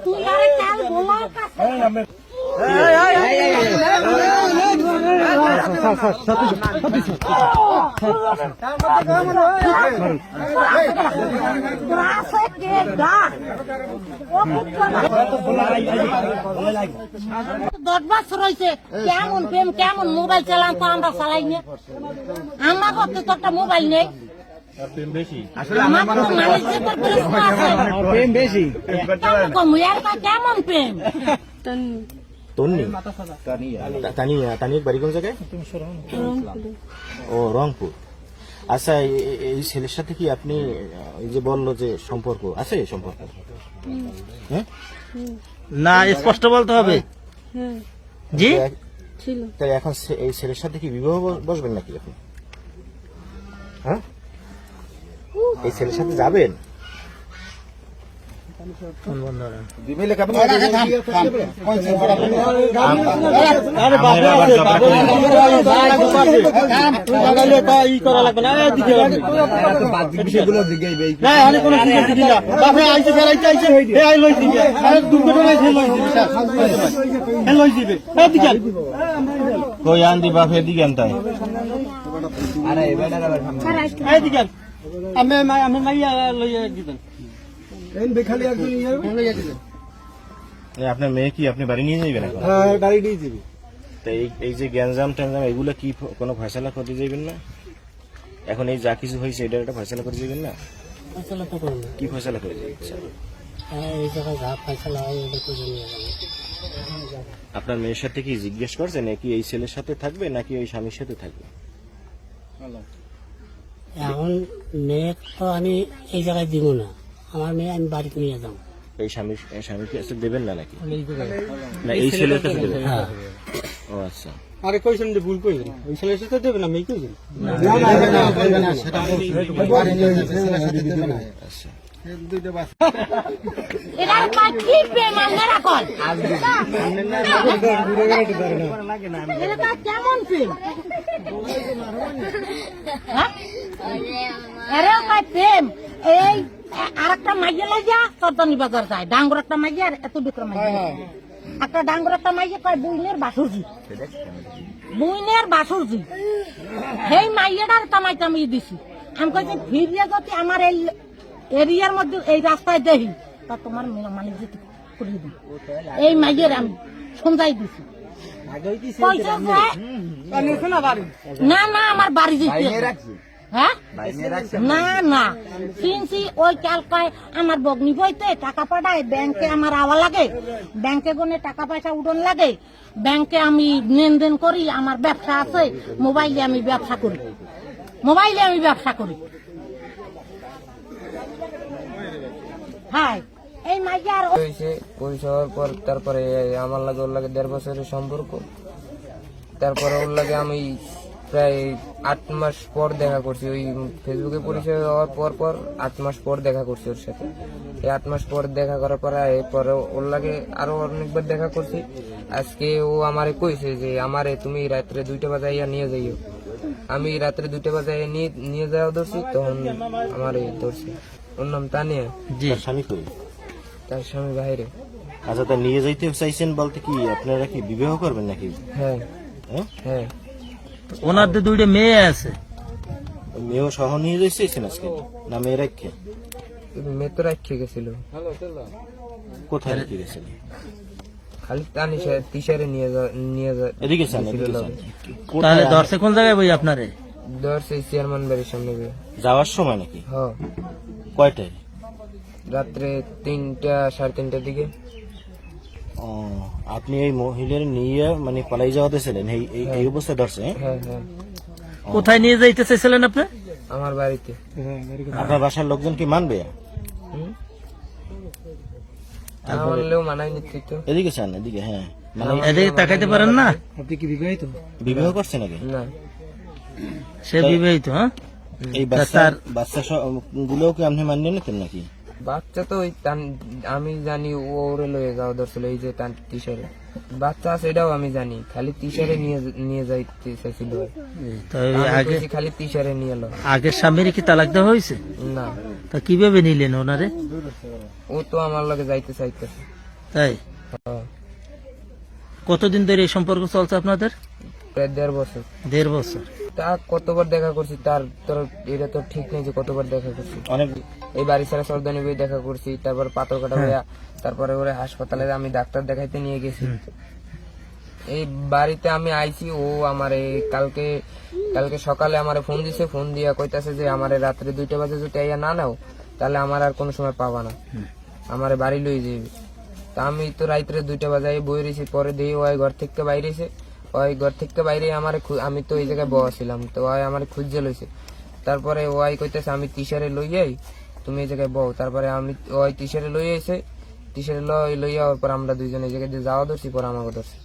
তুই আরে কাল বলা দশ বছর হয়েছে কেমন প্রেম কেমন মোবাইল চালান তো আমরা চালাই না আমার করতে তো একটা মোবাইল নেই প্রেম বেশি কেমন প্রেম তন্নি তানিয়া বাড়ি কোন জায়গায়? ও রংপুর। আচ্ছা এই ছেলের সাথে কি আপনি এই যে বললো যে সম্পর্ক আছে সম্পর্ক? হ্যাঁ না স্পষ্ট বলতে হবে। জি তাই এখন এই ছেলের সাথে কি বিবাহ বসবেন নাকি আপনি? হ্যাঁ এই ছেলের সাথে যাবেন? কই আন্দি বাপে দিকে আনতাই আপনার মেয়ে কি আপনি বাড়ি নিয়ে যাবেন? বাড়ি নিয়ে যাবি। এই যে গ্যাঞ্জাম ট্যাঞ্জাম এগুলো কি কোনো ফয়সালা করতে যাবেন না? এখন এই যা কিছু হয়েছে এটা একটা ফয়সালা করে যাবেন না? কি ফয়সালা করে যাবেন? আপনার মেয়ের সাথে কি জিজ্ঞেস করছেন নাকি এই ছেলের সাথে থাকবে নাকি ওই স্বামীর সাথে থাকবে? এখন মেয়ে তো আমি এই জায়গায় দিব না, আমার মেয়ে আমি বাড়িতে নিয়ে যাবো। এই স্বামীকে কাছে দেবেন না নাকি? না এই ছেলের কাছে দেবেন? ও আচ্ছা। আরে কইছেন যে ভুল কইছেন, ওই ছেলের সাথে দেবে না মেয়ে কইছেন? আচ্ছা কেমন প্রেম প্রেম এই আর একটা মাইয়া লাগিয়া চর্দানি বাজার যায় ডাঙ্গর একটা মাইয়া আর এত বিক্রম একটা ডাঙ্গর একটা মাইয়া কয় বুইনের বাসুরজি সেই মাইয়াটার তামাই তামিয়ে দিছি। আমি কইছি ফিরিয়ে যদি আমার এই এরিয়ার মধ্যে এই রাস্তায় দেখি তা তোমার মানে যেতে করিয়ে দিই। এই মাইয়ের আমি সমঝাই দিছি। না না আমার বাড়ি যেতে হ্যাঁ না চিনছি ওই কালকায় আমার বগ্নি বইতে টাকা পাঠায় ব্যাংকে আমার আওয়া লাগে, ব্যাংকে গনে টাকা পয়সা উঠন লাগে, ব্যাংকে আমি লেনদেন করি, আমার ব্যবসা আছে, মোবাইলে আমি ব্যবসা করি হ্যাঁ এই মাইয়ার পরিচয় হওয়ার পর তারপরে আমার লাগে ওর লাগে 1.5 বছরের সম্পর্ক। তারপরে ওর লাগে আমি প্রায় 8 মাস পর দেখা করছি, ওই ফেসবুকে পরিচয় হওয়ার পর 8 মাস পর দেখা করছি ওর সাথে। এই 8 মাস পর দেখা করার পরে ওর লাগে আরো অনেকবার দেখা করছি। আজকে ও আমারে কইছে যে আমারে তুমি রাত্রে 2টা বাজাইয়া নিয়ে যাইও। আমি রাত্রে 2টা বাজাইয়া নিয়ে যাওয়া ধরছি, তখন আমারে ধরছে। ওর নাম তানিয়া। তার স্বামী কই? তার স্বামী বাইরে। আচ্ছা তা নিয়ে যাইতে চাইছেন বলতে কি আপনারা কি বিবাহ করবেন নাকি? হ্যাঁ হ্যাঁ। ওনার তো 2টা মেয়ে আছে, মেয়েও সহ নিয়ে যাইছেন আজকে না মেয়ে রেখে? মেয়ে তো রাখে গেছিল। কোথায় রেখে গেছিল? খালি তিশারে নিয়ে যা এদিকে তাহলে দর্শে কোন জায়গায় বই আপনারে? দর্শে চেয়ারম্যান বাড়ির সামনে যাওয়ার সময় নাকি? হ্যাঁ। কয়টায়? রাত্রে 3টা 3:30টার দিকে। ও আপনি এই মহিলার নিয়ে মানে পালাই যাওয়াতে ছিলেন এই অবস্থায় ধরছে? হ্যাঁ। কোথায় নিয়ে যাইতে চাইছিলেন আপনি? আমার বাড়িতে। আপনার বাসার লোকজন কি মানবে? মানলেও মানাই নিচ্ছি তো। এদিকে চান এদিকে? হ্যাঁ এদিকে তাকাইতে পারেন না? আপনি কি বিবাহিত? বিবাহ করছে নাকি? না সে বিবাহিত। হ্যাঁ এই বাচ্চা গুলোও কি আপনি মানিয়ে নিতেন নাকি? বাচ্চা তো ওই আমি জানি ওরে লয়ে যাওয়া দরছিল, এই যে তিশারে বাচ্চা আছে এটাও আমি জানি, খালি তিশারে নিয়ে যাইতে চাইছিল। আগে খালি তিশারে নিয়ে এলো। আগের স্বামীর কি তালাক দেওয়া হয়েছে? না তা কিভাবে নিলেন ওনারে? ও তো আমার লগে যাইতে চাইতেছে। তাই কতদিন ধরে এই সম্পর্ক চলছে আপনাদের? প্রায় 1.5 বছর। 1.5 বছর। তা কতবার দেখা করছি তার তোর এটা তো ঠিক নেই যে কতবার দেখা করছি। অনেক এই বাড়ি ছাড়া সর্দানি বই দেখা করছি, তারপর পাথর কাটা হইয়া তারপরে ওরে হাসপাতালে আমি ডাক্তার দেখাইতে নিয়ে গেছি। এই বাড়িতে আমি আইছি, ও আমারে কালকে সকালে আমারে ফোন দিছে, ফোন দিয়া কইতাছে যে আমারে রাত্রে 2টা বাজে যদি আইয়া না নাও তাহলে আমার আর কোনো সময় পাবা না, আমারে বাড়ি লই যাইবে। তা আমি তো রাত্রে 2টা বাজে বই রয়েছি, পরে দিয়ে ওই ঘর থেকে বাইরেছে, ওই ঘর থেকে বাইরে আমারে আমি তো এই জায়গায় বসছিলাম, তো ওই আমারে খুঁজে লইছে। তারপরে ওই কইতেছে আমি টিশারে লই যাই, তুমি এই জায়গায় বউ। তারপরে আমি ওই টিশারে লই আইছে, টিশারে লইয়া পর আমরা দুইজন এই জায়গায় যাওয়া ধরছি, পর আমাকে ধরছি।